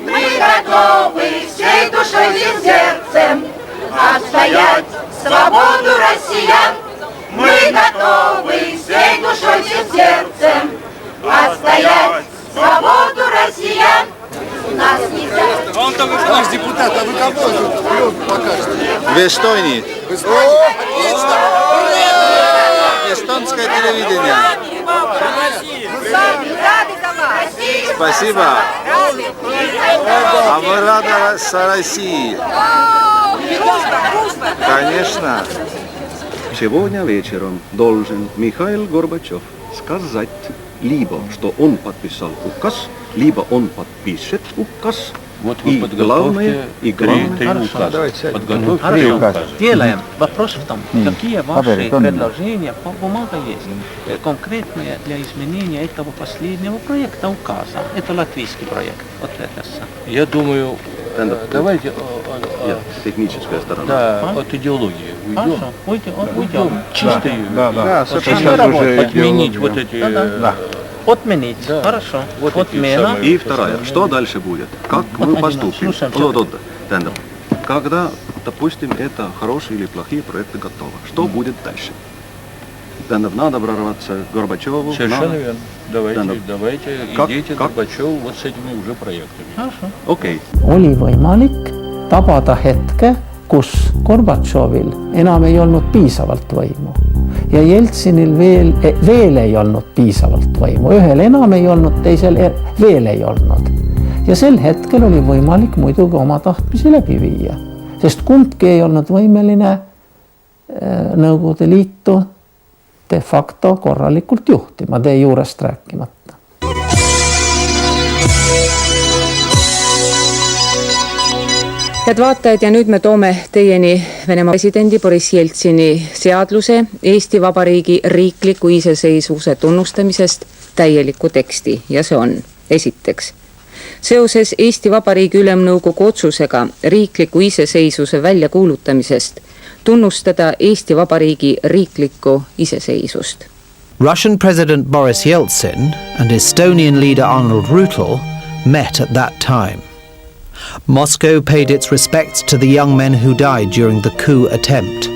Мы готовы всей душой и сердцем отстоять свободу россиян. Мы готовы всей душой и сердцем отстоять свободу россиян. Нас нельзя. Он только что наш депутат, а вы кого покажете? В Эстонии. В Эстонии? Отлично! Эстонское телевидение. Мы сами рады за вас. Спасибо. А мы рады за Россию. Конечно. Сегодня вечером должен Михаил Горбачев сказать либо, что он подписал указ, либо он подпишет указ. Вот и вы главное, три указа. Подготовьте указы. Делаем. Вопрос в том, какие ваши предложения по бумаге есть, конкретные для изменения этого последнего проекта указа. Это латвийский проект. Вот это. Я думаю, давайте техническая сторона. Да, от идеологии уйдем. Уйдем. Чисто отменить вот эти... Отменить. Да. Хорошо. Вот отмена. И вторая. Что дальше будет? Как мы поступим? Когда, допустим, это хорошие или плохие проекты готовы. Что будет дальше? Надо прорваться к Горбачеву. Совершенно верно. Давайте идите к Горбачеву вот с этими уже проектами. Хорошо. Окей. Oli võimalik tabada hetke, kus Gorbatšovil enam ei olnud piisavalt võimu ja Jeltsinil veel ei olnud piisavalt võimu. Ühel enam ei olnud, teisel veel ei olnud. Ja sel hetkel oli võimalik muidugi oma tahtmisi läbi viia, sest kumbki ei olnud võimeline Nõukogude Liitu de facto korralikult juhtima, de juurest rääkimata. Head vaatajad, ja nüüd me toome teieni Venemaa presidendi Boris Jeltsini seadluse Eesti Vabariigi riikliku iseseisvuse tunnustamisest täieliku teksti ja see on esiteks. Seoses Eesti Vabariigi Ülemnõukogu otsusega riikliku iseseisvuse väljakuulutamisest tunnustada Eesti Vabariigi riiklikku iseseisvust. Russian President Boris Yeltsin and Estonian leader Arnold Rüütel met at that time. Moscow paid its respects to the young men who died during the coup attempt.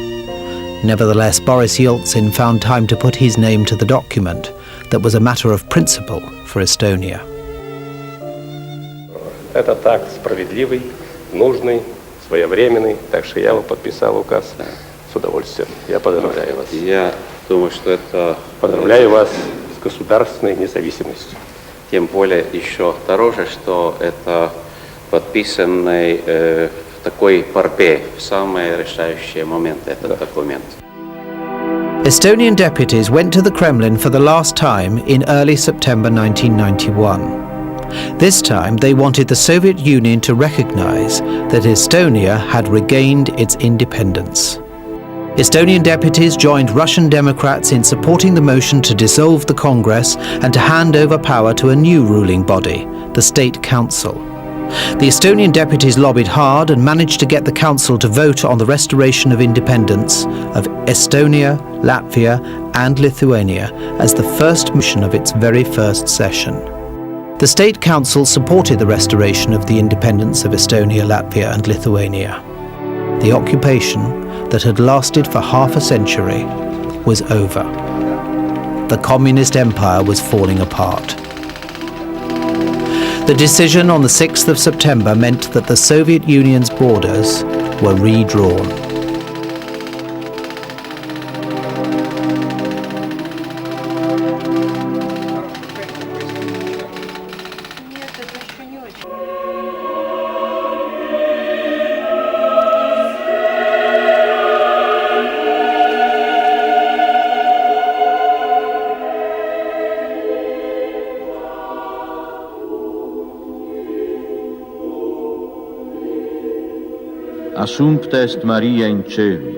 Nevertheless, Boris Yeltsin found time to put his name to the document that was a matter of principle for Estonia. Этот акт справедливый, нужный, своевременный, так что я его подписал указ с удовольствием. Я поздравляю вас. Я думаю, что это... Поздравляю вас с государственной независимостью. Тем более еще дороже, что это подписанный в такой борьбе в самые решающие моменты этот документ. Estonian deputies went to the Kremlin for the last time in early September 1991. This time they wanted the Soviet Union to recognize that Estonia had regained its independence. Estonian deputies joined Russian Democrats in supporting the motion to dissolve the Congress and to hand over power to a new ruling body, the State Council. The Estonian deputies lobbied hard and managed to get the council to vote on the restoration of independence of Estonia, Latvia and Lithuania as the first mission of its very first session. The State Council supported the restoration of the independence of Estonia, Latvia and Lithuania. The occupation that had lasted for half a century was over. The communist empire was falling apart. The decision on the 6th of September meant that the Soviet Union's borders were redrawn. Assumpta est Maria in celi,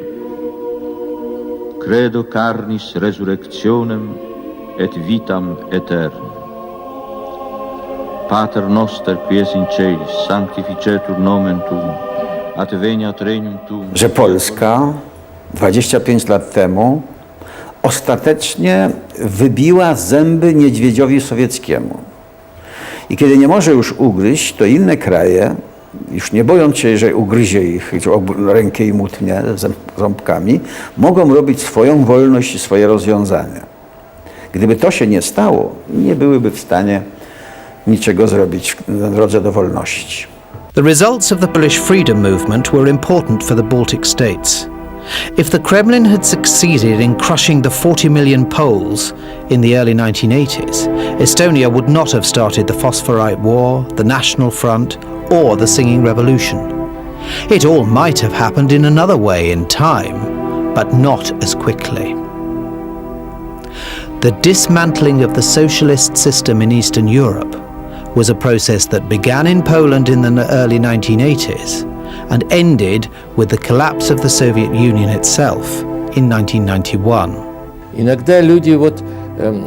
credo carnis resurrectionem et vitam aeternam. Pater noster, qui es in celis, sanctificetur nomen tuum, adveniat regnum tuum. Że Polska 25 lat temu ostatecznie wybiła zęby niedźwiedziowi sowieckiemu. I kiedy nie może już ugryźć, to inne kraje, już nie bojąc się, że ugryzie ich rękę i utnie ząbkami, mogą robić swoją wolność i swoje rozwiązania. Gdyby to się nie stało, nie byłyby w stanie niczego zrobić na drodze do wolności. The results of the Polish freedom movement were important for the Baltic states. If the Kremlin had succeeded in crushing the 40 million Poles in the early 1980s, Estonia would not have started the Phosphorite War, the National Front, or the Singing Revolution. It all might have happened in another way in time, but not as quickly. The dismantling of the socialist system in Eastern Europe was a process that began in Poland in the early 1980s and ended with the collapse of the Soviet Union itself in 1991. Иногда люди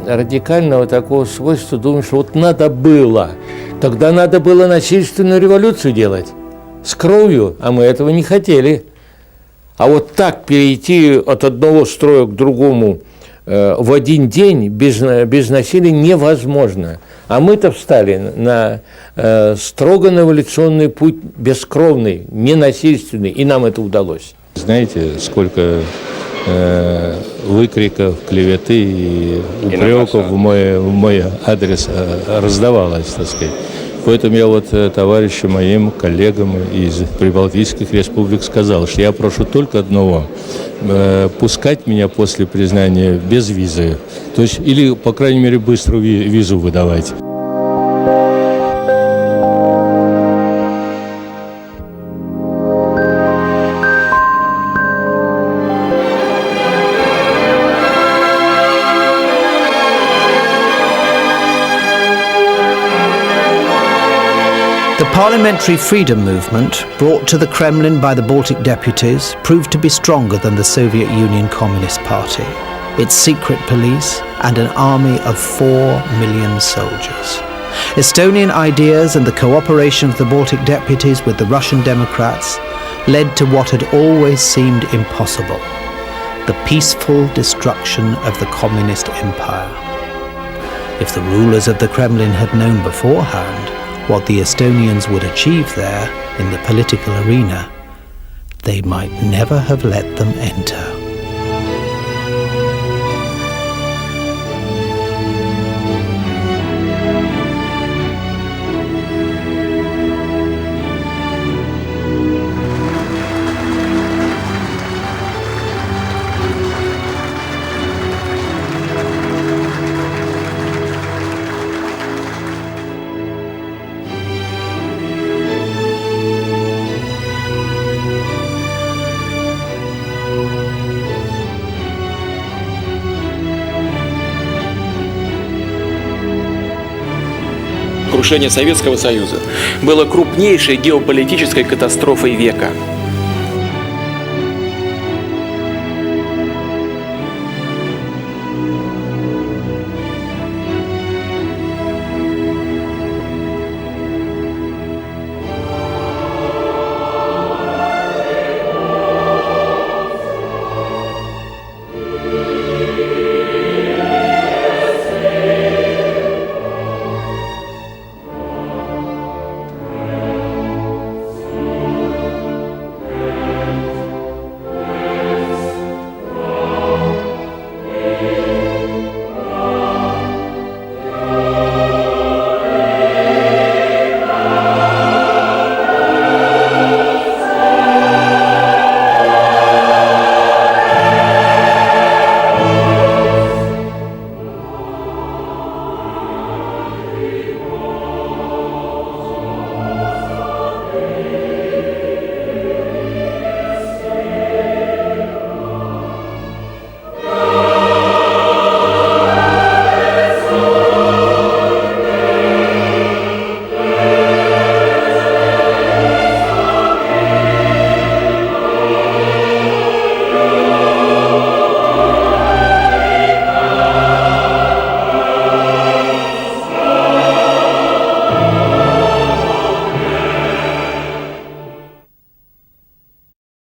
радикального такого свойства думают, что надо было. Тогда надо было насильственную революцию делать с кровью, а мы этого не хотели. А вот так перейти от одного строя к другому в один день без насилия невозможно. А мы-то встали на строго эволюционный путь, бескровный, ненасильственный, и нам это удалось. Знаете, сколько выкриков, клеветы и упреков в мой адрес раздавалось, так сказать. Поэтому я товарищам моим, коллегам из прибалтийских республик сказал, что я прошу только одного – пускать меня после признания без визы, то есть, или, по крайней мере, быструю визу выдавать. The parliamentary freedom movement, brought to the Kremlin by the Baltic deputies, proved to be stronger than the Soviet Union Communist Party, its secret police, and an army of 4 million soldiers. Estonian ideas and the cooperation of the Baltic deputies with the Russian Democrats led to what had always seemed impossible: the peaceful destruction of the communist empire. If the rulers of the Kremlin had known beforehand what the Estonians would achieve there in the political arena, they might never have let them enter. крушение Советского Союза было крупнейшей геополитической катастрофой века.